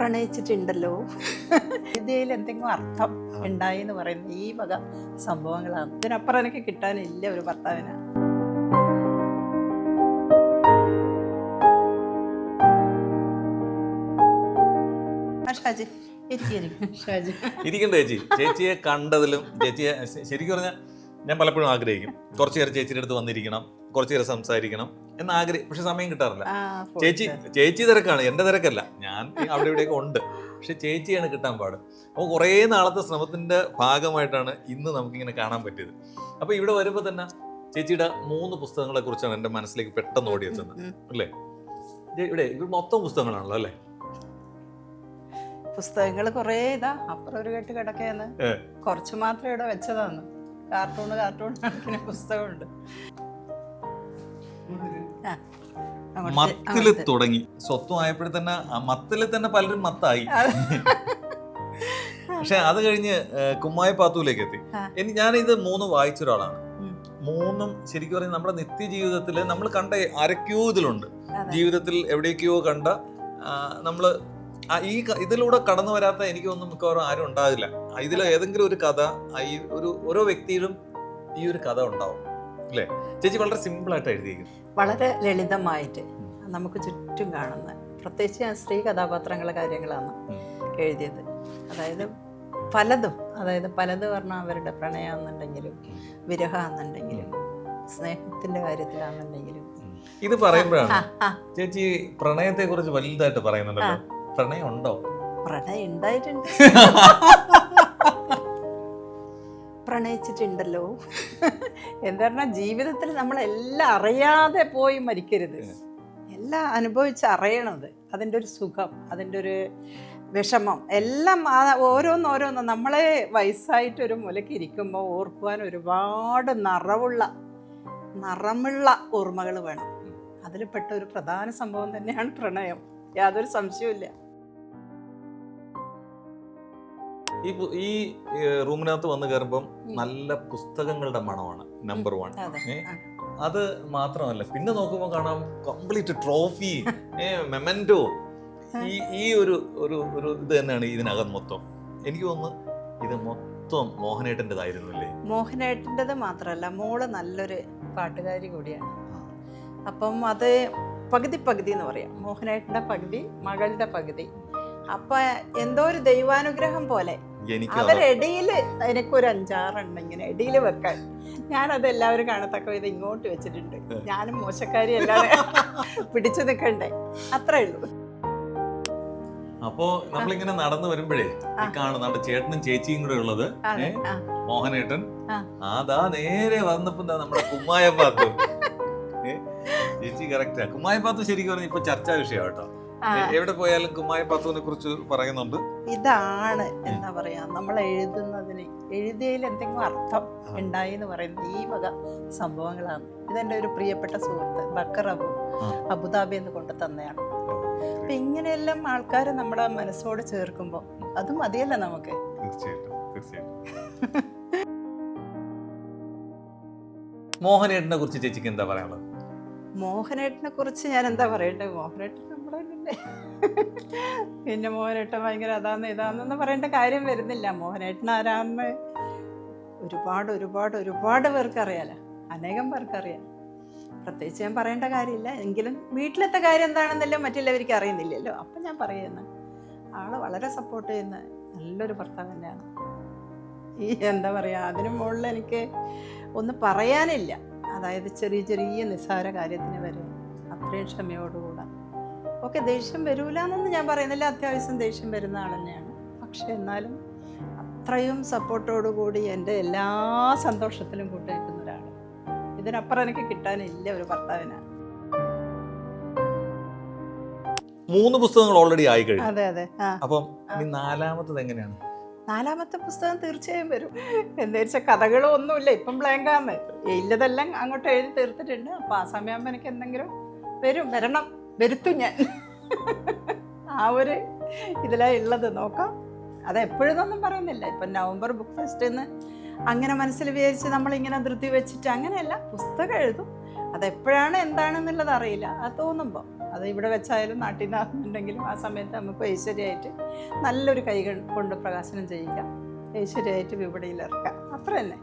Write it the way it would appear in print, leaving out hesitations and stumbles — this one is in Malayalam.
പ്രണയിച്ചിട്ടുണ്ടല്ലോ. ഇതിൽ എന്തെങ്കിലും അർത്ഥം ഉണ്ടായി എന്ന് പറയുന്ന ഈ വക സംഭവങ്ങളാണ്. ഇതിനപ്പുറം എനിക്ക് കിട്ടാനില്ല ഒരു ഭർത്താവിന്. ഷാജി ഇരിക്കണ്ട ചേച്ചി. ചേച്ചിയെ കണ്ടതിലും ചേച്ചിയെ ശരിക്കും പറഞ്ഞാൽ ഞാൻ പലപ്പോഴും ആഗ്രഹിക്കും കുറച്ചു നേരം ചേച്ചിയുടെ അടുത്ത് വന്നിരിക്കണം, കുറച്ചു നേരം സംസാരിക്കണം എന്ന് ആഗ്രഹിക്കും. പക്ഷെ സമയം കിട്ടാറില്ല. ചേച്ചി തിരക്കാണ്, എന്റെ തിരക്കല്ല. ഞാൻ അവിടെ ഇവിടെയൊക്കെ ഉണ്ട്, പക്ഷെ ചേച്ചിയാണ് കിട്ടാൻ പാട്. അപ്പോൾ കുറേ നാളത്തെ ശ്രമത്തിന്റെ ഭാഗമായിട്ടാണ് ഇന്ന് നമുക്കിങ്ങനെ കാണാൻ പറ്റിയത്. അപ്പൊ ഇവിടെ വരുമ്പോൾ തന്നെ ചേച്ചിയുടെ 3 പുസ്തകങ്ങളെ കുറിച്ചാണ് എൻ്റെ മനസ്സിലേക്ക് പെട്ടെന്ന് ഓടിയെത്തുന്നത് അല്ലേ? ഇവിടെ മൊത്തം പുസ്തകങ്ങളാണല്ലോ അല്ലേ? പുസ്തകങ്ങൾ കുറേ ഇതാ അപ്പുറം ഒരു കെട്ട് കിടക്കയെന്ന്, കുറച്ച് മാത്രം ഇവിടെ വെച്ചതാണ്. കാർട്ടൂൺ കണക്കിന് പുസ്തകമുണ്ട്. മത്തില് തുടങ്ങി സ്വത്വമായപ്പോഴേ തന്നെ മത്തില് തന്നെ പലരും മത്തായി. പക്ഷെ അത് കഴിഞ്ഞ് കുമ്മായി പാത്തൂലേക്ക് എത്തി. ഞാനിത് 3 വായിച്ച ഒരാളാണ്. 3ഉം ശരിക്കും പറഞ്ഞാൽ നമ്മുടെ നിത്യജീവിതത്തിൽ നമ്മൾ കണ്ട ആരൊക്കെയോ ഇതിലുണ്ട്. ജീവിതത്തിൽ എവിടേക്കോ കണ്ട നമ്മള് ഇതിലൂടെ കടന്നു വരാത്ത എനിക്കൊന്നും മിക്കവാറും ആരും ഉണ്ടാകില്ല. ഇതിൽ ഏതെങ്കിലും ഒരു കഥ ഈ ഓരോ വ്യക്തിയിലും ഈ ഒരു കഥ ഉണ്ടാവും അല്ലേ? ചേച്ചി വളരെ സിമ്പിൾ ആയിട്ട് എഴുതിയിരിക്കുന്നു, വളരെ ലളിതമായിട്ട് നമുക്ക് ചുറ്റും കാണുന്ന, പ്രത്യേകിച്ച് ഞാൻ സ്ത്രീ കഥാപാത്രങ്ങളുടെ കാര്യങ്ങളാണ് എഴുതിയത്. അതായത് പലത് പറഞ്ഞാൽ അവരുടെ പ്രണയമാണെന്നുണ്ടെങ്കിലും വിരഹമാണെന്നുണ്ടെങ്കിലും സ്നേഹത്തിന്റെ കാര്യത്തിലാണെന്നുണ്ടെങ്കിലും. ഇത് പറയുമ്പോഴാണ് ചേച്ചി പ്രണയത്തെ കുറിച്ച് വലുതായിട്ട് പറയുന്നുണ്ടല്ലോ. പ്രണയം ഉണ്ടോ? പ്രണയം ഉണ്ടായിട്ടുണ്ട്, പ്രണയിച്ചിട്ടുണ്ടല്ലോ. എന്താ പറഞ്ഞാൽ ജീവിതത്തിൽ നമ്മളെല്ലാം അറിയാതെ പോയി മരിക്കരുത്. എല്ലാം അനുഭവിച്ചറിയണത്, അതിൻ്റെ ഒരു സുഖം, അതിൻ്റെ ഒരു വിഷമം എല്ലാം ഓരോന്നോരോന്ന് നമ്മളെ വയസ്സായിട്ടൊരു മുലക്ക് ഇരിക്കുമ്പോൾ ഓർക്കുവാൻ ഒരുപാട് നിറമുള്ള ഓർമ്മകൾ വേണം. അതിൽപ്പെട്ട ഒരു പ്രധാന സംഭവം തന്നെയാണ് പ്രണയം, യാതൊരു സംശയവുമില്ല. ഈ റൂമിനകത്ത് വന്ന് കയറുമ്പം നല്ല പുസ്തകങ്ങളുടെ മണമാണ് നമ്പർ 1. അത് മാത്രമല്ല, പിന്നെ നോക്കുമ്പോൾ കാണാം കംപ്ലീറ്റ് ട്രോഫി, മെമന്റോ, ഈ ഒരു ഇത് തന്നെയാണ് ഇതിനകം മൊത്തം. എനിക്ക് തോന്നുന്നു ഇത് മൊത്തം മോഹനേട്ടൻ്റെതായിരുന്നില്ലേ? മോഹനേട്ടൻ്റെത് മാത്രമല്ല, മോള് നല്ലൊരു പാട്ടുകാരി കൂടിയാണ്. അപ്പം അത് പകുതി എന്ന് പറയാം. മോഹനേട്ടൻ്റെ പകുതി, മകളുടെ പകുതി. അപ്പൊ എന്തോ ഒരു ദൈവാനുഗ്രഹം പോലെ അവരിടയിൽ എനിക്കൊരു 5-6 എണ്ണം ഇങ്ങനെ ഇടയിൽ വെക്കാൻ. ഞാനത് എല്ലാവരും കാണത്തക്ക വിധം ഇങ്ങോട്ട് വെച്ചിട്ടുണ്ട്. ഞാനും മോശക്കാരി അല്ലാതെ പിടിച്ചു നിൽക്കണ്ടേ, അത്രേ ഉള്ളൂ. അപ്പോ നമ്മളിങ്ങനെ നടന്നു വരുമ്പോഴേ കാണുന്ന ചേട്ടനും ചേച്ചിയും കൂടെ ഉള്ളത് മോഹനേട്ടൻ. അതാ നേരെ വന്നപ്പോ നമ്മുടെ കുമ്മായപ്പാത്തു. ചേച്ചി കറക്റ്റാ. കുമ്മായപ്പാത്തു ശരിക്കും പറഞ്ഞാൽ ഇപ്പൊ ചർച്ചാ വിഷയം കേട്ടോ. എവിടെ പോയാലും കുമ്മായപ്പാത്തുവിനെ കുറിച്ച് പറയുന്നുണ്ട്. ഇതാണ് എന്താ പറയാ, നമ്മൾ എഴുതുന്നതിന് എഴുതിയതിൽ എന്തെങ്കിലും അർത്ഥം ഉണ്ടായി എന്ന് പറയുന്ന ഈ വക സംഭവങ്ങളാണ്. ഇതെന്റെ ഒരു പ്രിയപ്പെട്ട സുഹൃത്ത് ബക്കർ അബുദാബി എന്ന് കൊണ്ട് തന്നെയാണ്. അപ്പൊ ഇങ്ങനെയെല്ലാം ആൾക്കാർ നമ്മുടെ മനസ്സോട് ചേർക്കുമ്പോൾ അത് മതിയല്ല നമുക്ക്. മോഹനേട്ടനെ കുറിച്ച് ചേച്ചിക്ക് എന്താ പറയാനുള്ളത്? മോഹനേട്ടനെ കുറിച്ച് ഞാൻ എന്താ പറയണ്ടത്? മോഹനേട്ടൻ നമ്മുടെ പിന്നെ മോഹനേട്ടൻ ഭയങ്കര ഇതാന്ന് പറയേണ്ട കാര്യം വരുന്നില്ല. മോഹനേട്ടൻ ആരാന്ന് ഒരുപാട് പേർക്ക് അറിയാലോ, അനേകം പേർക്ക് അറിയാം. പ്രത്യേകിച്ച് ഞാൻ പറയേണ്ട കാര്യമില്ല. എങ്കിലും വീട്ടിലത്തെ കാര്യം എന്താണെന്നല്ലോ മറ്റുള്ളവർക്ക് അറിയുന്നില്ലല്ലോ. അപ്പം ഞാൻ പറയുന്നത് ആള് വളരെ സപ്പോർട്ട് ചെയ്യുന്ന നല്ലൊരു ഭർത്താവ് തന്നെയാണ്. എന്താ പറയുക, അതിന് മുകളിൽ എനിക്ക് ഒന്നും പറയാനില്ല. അതായത് ചെറിയ നിസ്സാര കാര്യത്തിന് വരെ അത്രയും ക്ഷമയോടുകൂടെ. ഓക്കെ, ദേഷ്യം വരൂല എന്നൊന്നും ഞാൻ പറയുന്നില്ല, അത്യാവശ്യം ദേഷ്യം വരുന്ന ആൾ തന്നെയാണ്. പക്ഷെ എന്നാലും അത്രയും സപ്പോർട്ടോടുകൂടി എൻ്റെ എല്ലാ സന്തോഷത്തിലും കൂട്ടുനിൽക്കുന്ന ഒരാൾ. ഇതിനപ്പുറം എനിക്ക് കിട്ടാനില്ല ഒരു ഭർത്താവിന്. 3 പുസ്തകങ്ങൾ ഓൾറെഡി ആയി കഴിഞ്ഞു. അതെ. അപ്പം 4ാമത്തത് എങ്ങനെയാണ്? 4ാമത്തെ പുസ്തകം തീർച്ചയായും വരും. എന്താ വെച്ചാൽ കഥകളും ഒന്നുമില്ല, ഇപ്പം ബ്ലാങ്കാന്ന്. ഇല്ലതെല്ലാം അങ്ങോട്ട് എഴുതി തീർത്തിട്ടുണ്ട്. അപ്പം ആ സമയമാകുമ്പോൾ എനിക്ക് എന്തെങ്കിലും വരുത്തും ഞാൻ. ആ ഒരു ഇതിലാണ് ഉള്ളത്. നോക്കാം. അത് എപ്പോഴൊന്നും പറയുന്നില്ല. ഇപ്പം നവംബർ ബുക്ക് ഫെസ്റ്റിന്ന് അങ്ങനെ മനസ്സിൽ വിചാരിച്ച് നമ്മളിങ്ങനെ ധൃതി വെച്ചിട്ട് അങ്ങനെയല്ല, പുസ്തകം എഴുതും. അതെപ്പോഴാണ് എന്താണെന്നുള്ളത് അറിയില്ല. അത് തോന്നുമ്പോൾ അത് ഇവിടെ വെച്ചായാലും നാട്ടിൽ നിന്നാകുന്നുണ്ടെങ്കിലും ആ സമയത്ത് നമുക്ക് ഐശ്വര്യമായിട്ട് നല്ലൊരു കൈ കൊണ്ട് പ്രകാശനം ചെയ്യിക്കാം, ഐശ്വര്യമായിട്ട് വിപണിയിൽ ഇറക്കാം, അത്ര തന്നെ.